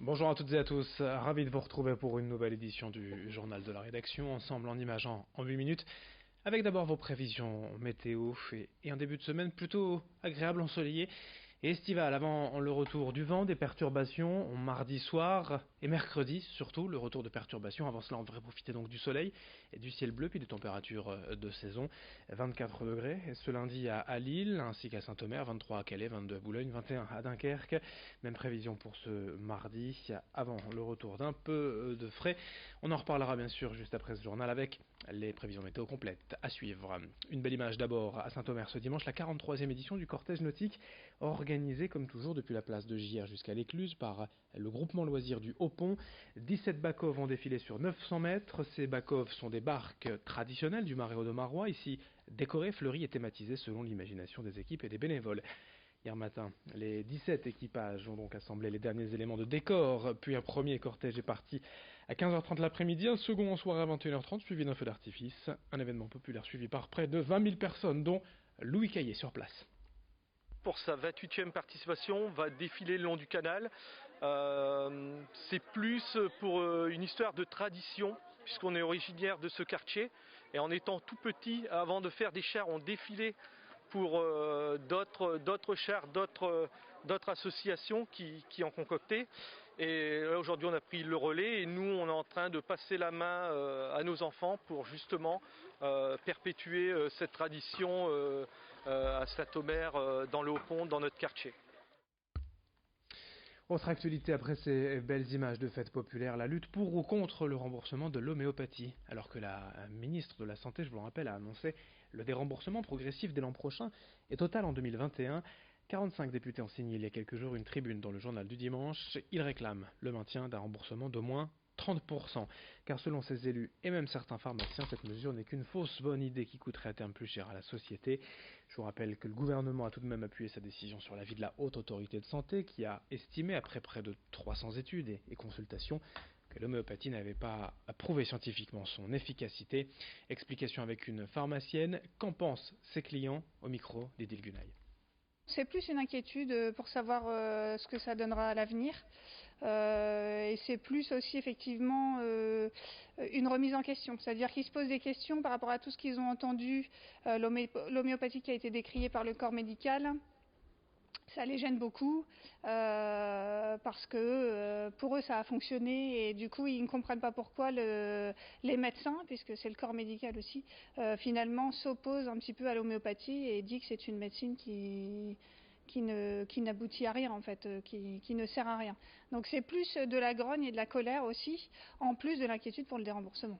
Bonjour à toutes et à tous, ravi de vous retrouver pour une nouvelle édition du Journal de la Rédaction, ensemble en images en 8 minutes, avec d'abord vos prévisions météo et un début de semaine plutôt agréable, ensoleillé et estival, avant le retour du vent, des perturbations mardi soir et mercredi, surtout le retour de perturbations. Avant cela, on devrait profiter donc du soleil et du ciel bleu, puis des températures de saison, 24 degrés ce lundi à Lille, ainsi qu'à Saint-Omer, 23 à Calais, 22 à Boulogne, 21 à Dunkerque. Même prévision pour ce mardi, avant le retour d'un peu de frais. On en reparlera bien sûr juste après ce journal avec les prévisions météo complètes à suivre. Une belle image d'abord à Saint-Omer ce dimanche, la 43e édition du cortège nautique, organisée comme toujours depuis la place de Gières jusqu'à l'Écluse par le groupement loisir du Haut-Pont. 17 backov ont défilé sur 900 mètres. Ces backov sont des barques traditionnelles du Marais Audomarois, ici décorées, fleuries et thématisées selon l'imagination des équipes et des bénévoles. Hier matin, les 17 équipages ont donc assemblé les derniers éléments de décor, puis un premier cortège est parti à 15h30 l'après-midi, un second en soirée à 21h30, suivi d'un feu d'artifice, un événement populaire suivi par près de 20 000 personnes, dont Louis Caillé sur place. Pour sa 28e participation, va défiler le long du canal. C'est plus pour une histoire de tradition, puisqu'on est originaire de ce quartier. Et en étant tout petit, avant de faire des chars, on défilait pour d'autres chars, d'autres associations qui en concoctaient. Et là, aujourd'hui, on a pris le relais et nous, on est en train de passer la main à nos enfants pour justement perpétuer cette tradition à Saint-Omer, dans le Haut-Pont, dans notre quartier. Autre actualité après ces belles images de fêtes populaires, la lutte pour ou contre le remboursement de l'homéopathie. Alors que la ministre de la Santé, je vous le rappelle, a annoncé le déremboursement progressif dès l'an prochain et total en 2021, 45 députés ont signé il y a quelques jours une tribune dans le journal du dimanche. Ils réclament le maintien d'un remboursement d'au moins 30%, car selon ces élus et même certains pharmaciens, cette mesure n'est qu'une fausse bonne idée qui coûterait à terme plus cher à la société. Je vous rappelle que le gouvernement a tout de même appuyé sa décision sur l'avis de la Haute Autorité de Santé, qui a estimé, après près de 300 études et consultations, que l'homéopathie n'avait pas prouvé scientifiquement son efficacité. Explication avec une pharmacienne. Qu'en pensent ses clients? Au micro d'Edil Gunaï. C'est plus une inquiétude pour savoir ce que ça donnera à l'avenir. Et c'est plus aussi effectivement une remise en question. C'est-à-dire qu'ils se posent des questions par rapport à tout ce qu'ils ont entendu, l'homéopathie qui a été décriée par le corps médical. Ça les gêne beaucoup parce que pour eux ça a fonctionné et du coup ils ne comprennent pas pourquoi les médecins, puisque c'est le corps médical aussi, finalement s'opposent un petit peu à l'homéopathie et dit que c'est une médecine qui n'aboutit à rien en fait, qui ne sert à rien. Donc c'est plus de la grogne et de la colère aussi, en plus de l'inquiétude pour le déremboursement.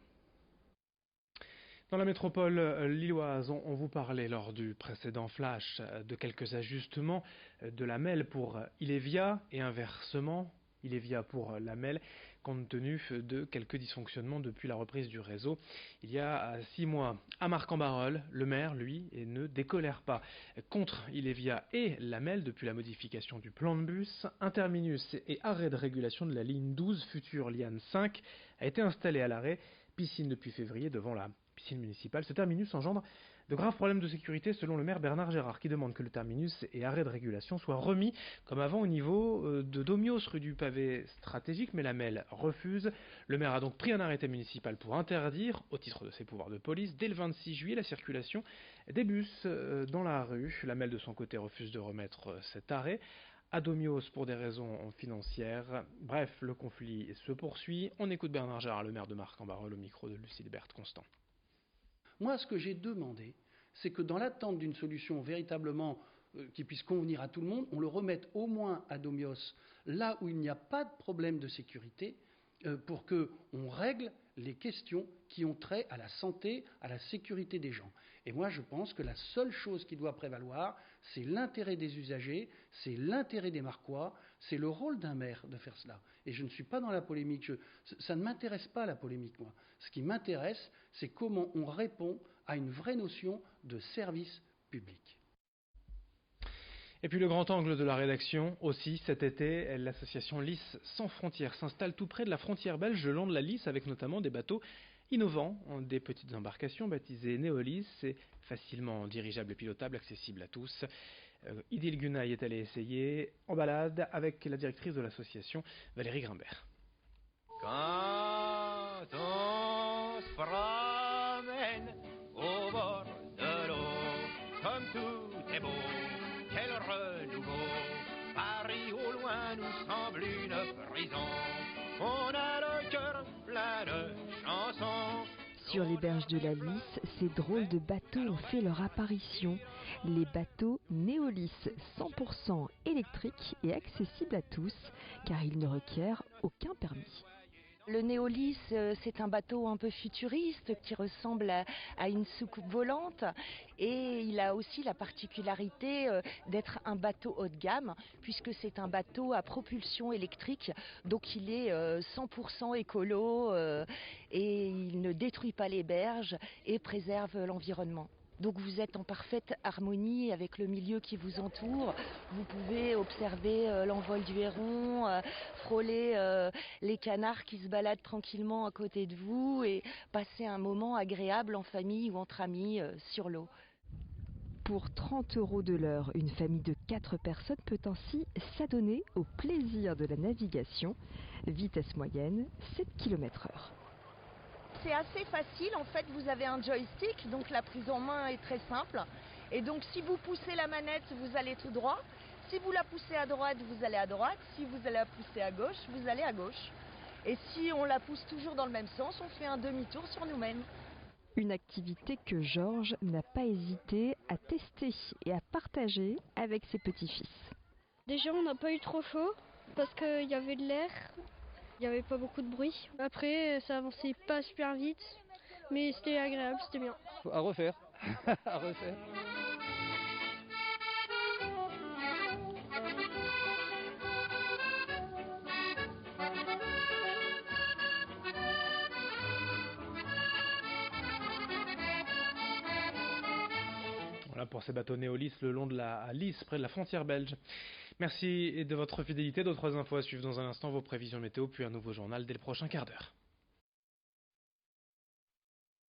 Dans la métropole lilloise, on vous parlait lors du précédent flash de quelques ajustements de la MEL pour Ilévia et inversement, Ilévia pour la MEL, compte tenu de quelques dysfonctionnements depuis la reprise du réseau il y a 6 mois. À Marc-en-Barœul, le maire, lui, ne décolère pas. Contre Ilévia et la MEL, depuis la modification du plan de bus, un terminus et arrêt de régulation de la ligne 12, future Liane 5, a été installé à l'arrêt, piscine depuis février devant la piscine municipale. Ce terminus engendre de graves problèmes de sécurité selon le maire Bernard Gérard, qui demande que le terminus et arrêt de régulation soient remis comme avant au niveau de Domios, rue du Pavé stratégique, mais la MEL refuse. Le maire a donc pris un arrêté municipal pour interdire, au titre de ses pouvoirs de police, dès le 26 juillet la circulation des bus dans la rue. La MEL de son côté refuse de remettre cet arrêt à Domios pour des raisons financières. Bref, le conflit se poursuit. On écoute Bernard Gérard, le maire de Marc-en-Barœul, au micro de Lucille Berthe Constant. Moi, ce que j'ai demandé, c'est que dans l'attente d'une solution véritablement qui puisse convenir à tout le monde, on le remette au moins à Domios, là où il n'y a pas de problème de sécurité, pour qu'on règle les questions qui ont trait à la santé, à la sécurité des gens. Et moi, je pense que la seule chose qui doit prévaloir, c'est l'intérêt des usagers, c'est l'intérêt des Marquois, c'est le rôle d'un maire de faire cela. Et je ne suis pas dans la polémique, ça ne m'intéresse pas la polémique, moi. Ce qui m'intéresse, c'est comment on répond à une vraie notion de service public. Et puis le grand angle de la rédaction aussi, cet été, l'association Lys sans frontières s'installe tout près de la frontière belge le long de la Lys, avec notamment des bateaux innovants, des petites embarcations baptisées Néolys, et facilement dirigeables et pilotables, accessibles à tous. Idil Gunay est allée essayer en balade avec la directrice de l'association, Valérie Grimbert. Quand on se promène au bord de l'eau, comme tout est beau, quel renouveau. Paris au loin nous semble une prison. On a le cœur plein de chansons. Sur les berges de la Lys, ces drôles de bateaux ont fait leur apparition. Les bateaux Néolis 100% électriques et accessibles à tous, car ils ne requièrent aucun permis. Le Néolis, c'est un bateau un peu futuriste qui ressemble à une soucoupe volante et il a aussi la particularité d'être un bateau haut de gamme puisque c'est un bateau à propulsion électrique, donc il est 100% écolo et il ne détruit pas les berges et préserve l'environnement. Donc vous êtes en parfaite harmonie avec le milieu qui vous entoure. Vous pouvez observer l'envol du héron, frôler les canards qui se baladent tranquillement à côté de vous et passer un moment agréable en famille ou entre amis sur l'eau. Pour 30 € de l'heure, une famille de 4 personnes peut ainsi s'adonner au plaisir de la navigation. Vitesse moyenne, 7 km/h. C'est assez facile, en fait vous avez un joystick, donc la prise en main est très simple. Et donc si vous poussez la manette, vous allez tout droit. Si vous la poussez à droite, vous allez à droite. Si vous la poussez à gauche, vous allez à gauche. Et si on la pousse toujours dans le même sens, on fait un demi-tour sur nous-mêmes. Une activité que Georges n'a pas hésité à tester et à partager avec ses petits-fils. Déjà on n'a pas eu trop chaud parce qu'il y avait de l'air. Il n'y avait pas beaucoup de bruit. Après, ça avançait pas super vite, mais c'était agréable, c'était bien. À refaire. À refaire. Voilà pour ces bateaux Néolis le long de la Lys, près de la frontière belge. Merci de votre fidélité. D'autres infos à suivre dans un instant, vos prévisions météo, puis un nouveau journal dès le prochain quart d'heure.